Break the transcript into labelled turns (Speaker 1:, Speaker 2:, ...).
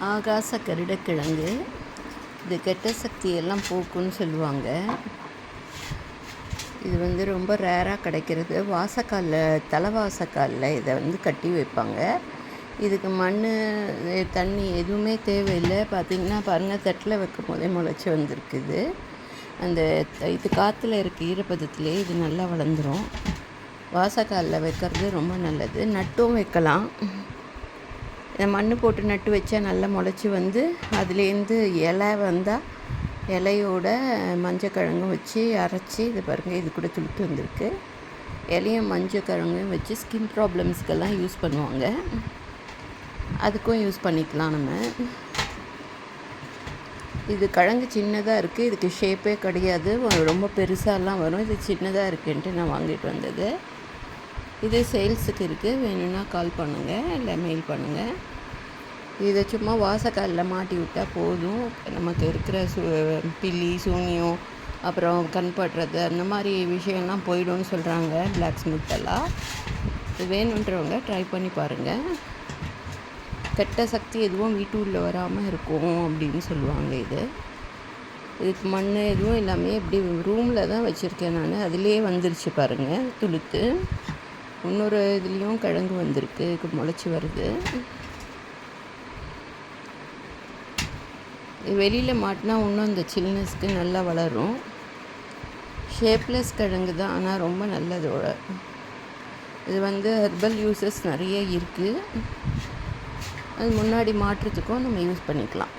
Speaker 1: ஆகாச கருடக்கிழங்கு. இது கெட்ட சக்தியெல்லாம் போக்குன்னு சொல்லுவாங்க. இது ரொம்ப ரேராக கிடைக்கிறது. வாசக்காலில் தலைவாசக்காலில் இதை கட்டி வைப்பாங்க. இதுக்கு மண் தண்ணி எதுவுமே தேவையில்லை. பார்த்திங்கன்னா பாருங்கள், தட்டில் வைக்கும் போதே முளைச்சி வந்திருக்குது. அந்த இது காற்றுல இருக்க ஈரப்பதத்திலே இது நல்லா வளர்ந்துடும். வாசக்காலில் வைக்கிறது ரொம்ப நல்லது. நட்டும் வைக்கலாம். மண் போட்டு நட்டு வச்சா நல்லா முளைச்சி அதுலேருந்து இலை வந்தால் இலையோட மஞ்சக்கிழங்கும் வச்சு அரைச்சி இது பாருங்கள், இது கூட துளுத்து வந்திருக்கு. இலையும் மஞ்சக்கிழங்கும் வச்சு ஸ்கின் ப்ராப்ளம்ஸ்க்கெல்லாம் யூஸ் பண்ணுவாங்க. அதுக்கும் யூஸ் பண்ணிக்கலாம் நம்ம. இது கிழங்கு சின்னதாக இருக்குது. இதுக்கு ஷேப்பே கிடையாது, ரொம்ப பெருசாலாம் வரும். இது சின்னதாக இருக்குன்ட்டு நான் வாங்கிட்டு வந்தது. இது சேல்ஸுக்கு இருக்குது. வேணும்னா கால் பண்ணுங்கள், இல்லை மெயில் பண்ணுங்கள். இதை சும்மா வாசக்காலில் மாட்டி விட்டால் போதும். நமக்கு இருக்கிற பில்லி சூனியம் அப்புறம் கண் படுறது அந்த மாதிரி விஷயம்லாம் போய்டும்னு சொல்கிறாங்க பிளாக் ஸ்மித்தெல்லாம். இது வேணுன்றவங்க ட்ரை பண்ணி பாருங்கள். கெட்ட சக்தி எதுவும் வீட்டு உள்ளே வராமல் இருக்கும் அப்படின்னு சொல்லுவாங்க. இதுக்கு மண் எதுவும் எல்லாமே இப்படி ரூமில் தான் வச்சுருக்கேன் நான். அதிலே வந்துருச்சு பாருங்கள் துளுத்து. இன்னொரு இதுலேயும் கிழங்கு வந்திருக்கு, முளைச்சி வருது. வெளியில் மாட்டினா இன்னும் இந்த சில்னஸ்க்கு நல்லா வளரும். ஷேப்லெஸ் கிழங்கு தான், ஆனால் ரொம்ப நல்லதோட. இது ஹெர்பல் யூசஸ் நிறைய இருக்குது. அது முன்னாடி மாட்டுறதுக்கும் நம்ம யூஸ் பண்ணிக்கலாம்.